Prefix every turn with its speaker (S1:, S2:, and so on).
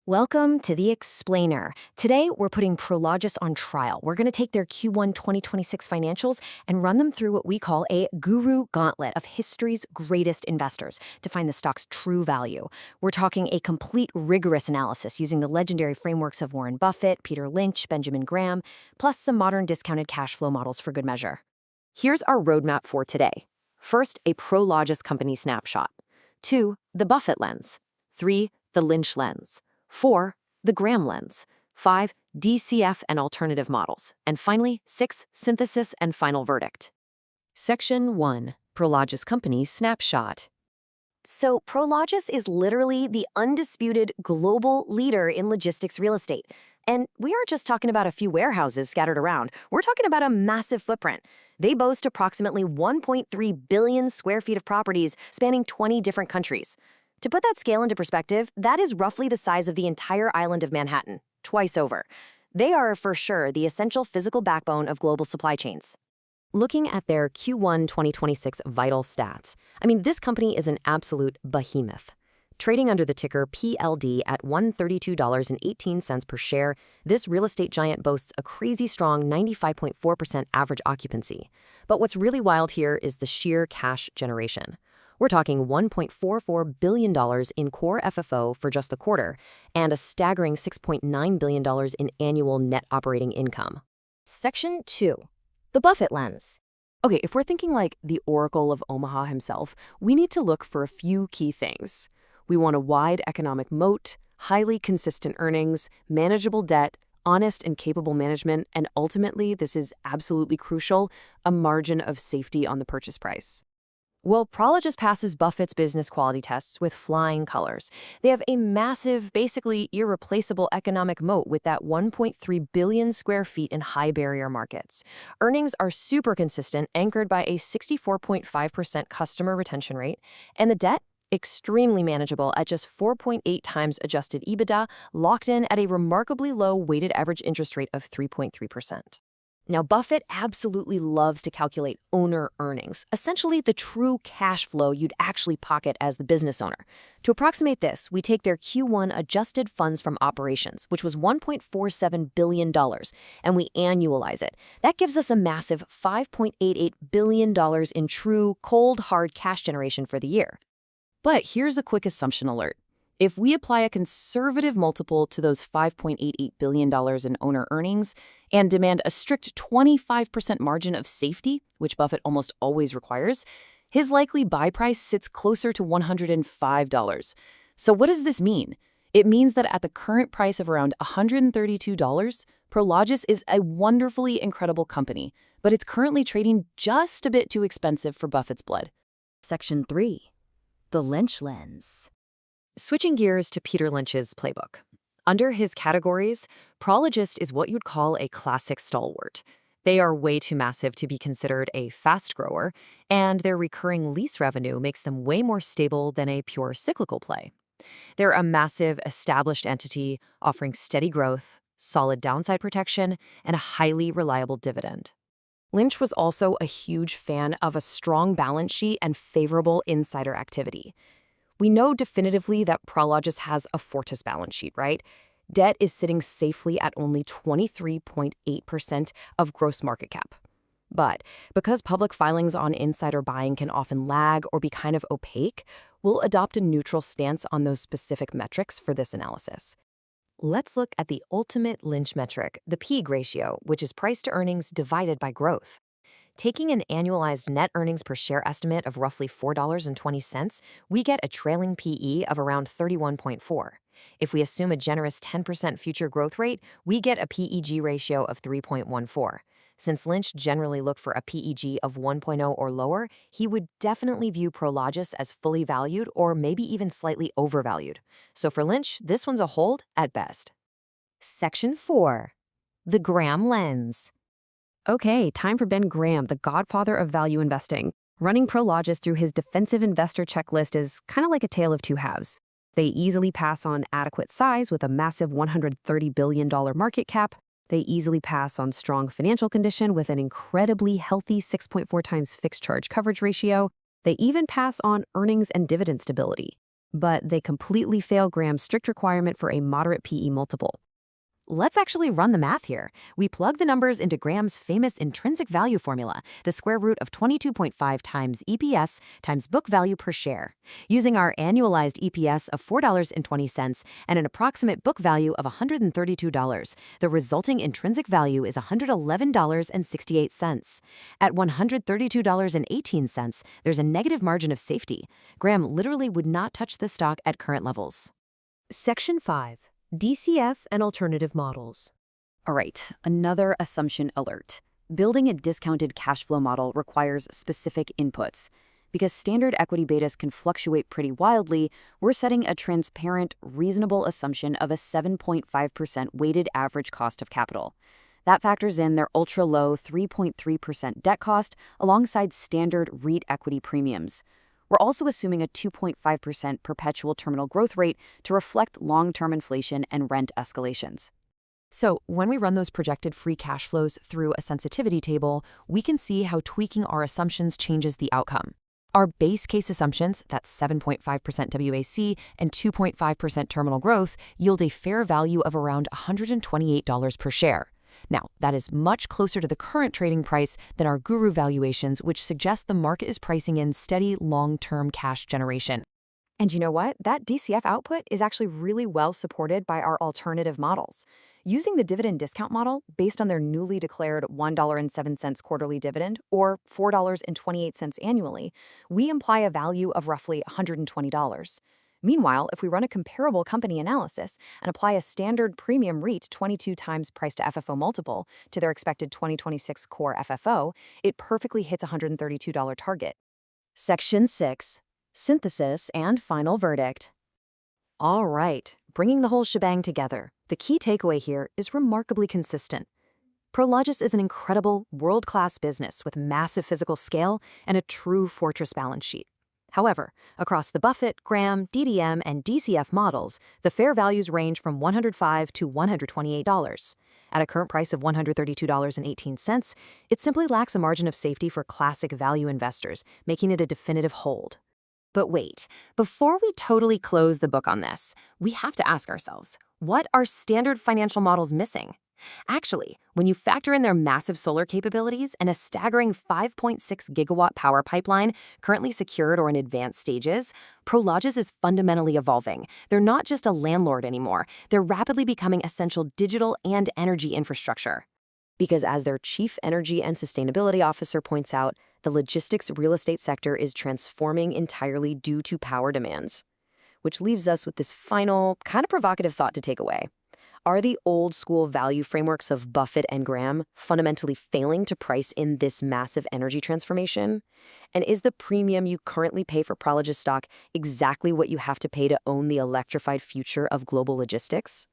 S1: Welcome to The Explainer. Today, we're putting Prologis on trial. We're going to take their Q1 2026 financials and run them through what we call a guru gauntlet of history's greatest investors to find the stock's true value. We're talking a complete, rigorous analysis using the legendary frameworks of Warren Buffett, Peter Lynch, Benjamin Graham, plus some modern discounted cash flow models for good measure. Here's our roadmap for today. First, a Prologis company snapshot. 2, the Buffett lens. 3, the Lynch lens. 4, the Graham lens. 5, DCF and alternative models. And finally, 6, synthesis and final verdict. Section 1, Prologis Company Snapshot. So Prologis is literally the undisputed global leader in logistics real estate. And we aren't just talking about a few warehouses scattered around. We're talking about a massive footprint. They boast approximately 1.3 billion square feet of properties spanning 20 different countries. To put that scale into perspective, that is roughly the size of the entire island of Manhattan, twice over. They are, for sure, the essential physical backbone of global supply chains. Looking at their Q1 2026 vital stats, this company is an absolute behemoth. Trading under the ticker PLD at $132.18 per share, this real estate giant boasts a crazy strong 95.4% average occupancy. But what's really wild here is the sheer cash generation. We're talking $1.44 billion in core FFO for just the quarter, and a staggering $6.9 billion in annual net operating income. Section 2, the Buffett lens. Okay, if we're thinking like the Oracle of Omaha himself, we need to look for a few key things. We want a wide economic moat, highly consistent earnings, manageable debt, honest and capable management, and ultimately, this is absolutely crucial, a margin of safety on the purchase price. Well, Prologis passes Buffett's business quality tests with flying colors. They have a massive, basically irreplaceable economic moat with that 1.3 billion square feet in high barrier markets. Earnings are super consistent, anchored by a 64.5% customer retention rate, and the debt, extremely manageable at just 4.8 times adjusted EBITDA, locked in at a remarkably low weighted average interest rate of 3.3%. Now, Buffett absolutely loves to calculate owner earnings, essentially the true cash flow you'd actually pocket as the business owner. To approximate this, we take their Q1 adjusted funds from operations, which was $1.47 billion, and we annualize it. That gives us a massive $5.88 billion in true, cold, hard cash generation for the year. But here's a quick assumption alert. If we apply a conservative multiple to those $5.88 billion in owner earnings and demand a strict 25% margin of safety, which Buffett almost always requires, his likely buy price sits closer to $105. So what does this mean? It means that at the current price of around $132, Prologis is a wonderfully incredible company, but it's currently trading just a bit too expensive for Buffett's blood. Section 3, the Lynch lens. Switching gears to Peter Lynch's playbook. Under his categories, Prologis is what you'd call a classic stalwart. They are way too massive to be considered a fast grower, and their recurring lease revenue makes them way more stable than a pure cyclical play. They're a massive, established entity offering steady growth, solid downside protection, and a highly reliable dividend. Lynch was also a huge fan of a strong balance sheet and favorable insider activity. We know definitively that Prologis has a fortress balance sheet, right? Debt is sitting safely at only 23.8% of gross market cap. But because public filings on insider buying can often lag or be kind of opaque, we'll adopt a neutral stance on those specific metrics for this analysis. Let's look at the ultimate Lynch metric, the PEG ratio, which is price to earnings divided by growth. Taking an annualized net earnings per share estimate of roughly $4.20, we get a trailing PE of around 31.4. If we assume a generous 10% future growth rate, we get a PEG ratio of 3.14. Since Lynch generally looked for a PEG of 1.0 or lower, he would definitely view Prologis as fully valued or maybe even slightly overvalued. So for Lynch, this one's a hold at best. Section 4, the Graham lens. Okay, time for Ben Graham, the godfather of value investing. Running Prologis through his defensive investor checklist is kind of like a tale of two halves. They easily pass on adequate size with a massive $130 billion market cap. They easily pass on strong financial condition with an incredibly healthy 6.4 times fixed charge coverage ratio. They even pass on earnings and dividend stability. but they completely fail Graham's strict requirement for a moderate PE multiple. Let's actually run the math here. We plug the numbers into Graham's famous intrinsic value formula, the square root of 22.5 times EPS times book value per share. Using our annualized EPS of $4.20 and an approximate book value of $132, the resulting intrinsic value is $111.68. At $132.18, there's a negative margin of safety. Graham literally would not touch the stock at current levels.
S2: Section 5. DCF and alternative models.
S1: All right, another assumption alert. Building a discounted cash flow model requires specific inputs. Because standard equity betas can fluctuate pretty wildly, we're setting a transparent, reasonable assumption of a 7.5% weighted average cost of capital. That factors in their ultra-low 3.3% debt cost alongside standard REIT equity premiums. We're also assuming a 2.5% perpetual terminal growth rate to reflect long-term inflation and rent escalations. So when we run those projected free cash flows through a sensitivity table, we can see how tweaking our assumptions changes the outcome. Our base case assumptions, that's 7.5% WAC and 2.5% terminal growth, yield a fair value of around $128 per share. Now, that is much closer to the current trading price than our guru valuations, which suggest the market is pricing in steady, long-term cash generation. And you know what? That DCF output is actually really well supported by our alternative models. Using the dividend discount model, based on their newly declared $1.07 quarterly dividend, or $4.28 annually, we imply a value of roughly $120. Meanwhile, if we run a comparable company analysis and apply a standard premium REIT 22 times price to FFO multiple to their expected 2026 core FFO, it perfectly hits $132 target. Section 6. Synthesis and final verdict. All right, bringing the whole shebang together, the key takeaway here is remarkably consistent. Prologis is an incredible, world-class business with massive physical scale and a true fortress balance sheet. However, across the Buffett, Graham, DDM, and DCF models, the fair values range from $105 to $128. At a current price of $132.18, it simply lacks a margin of safety for classic value investors, making it a definitive hold. But wait, before we totally close the book on this, we have to ask ourselves, what are standard financial models missing? Actually, when you factor in their massive solar capabilities and a staggering 5.6 gigawatt power pipeline currently secured or in advanced stages, Prologis is fundamentally evolving. They're not just a landlord anymore. They're rapidly becoming essential digital and energy infrastructure. Because as their chief energy and sustainability officer points out, the logistics real estate sector is transforming entirely due to power demands. Which leaves us with this final, kind of provocative thought to take away. Are the old-school value frameworks of Buffett and Graham fundamentally failing to price in this massive energy transformation? And is the premium you currently pay for Prologis stock exactly what you have to pay to own the electrified future of global logistics?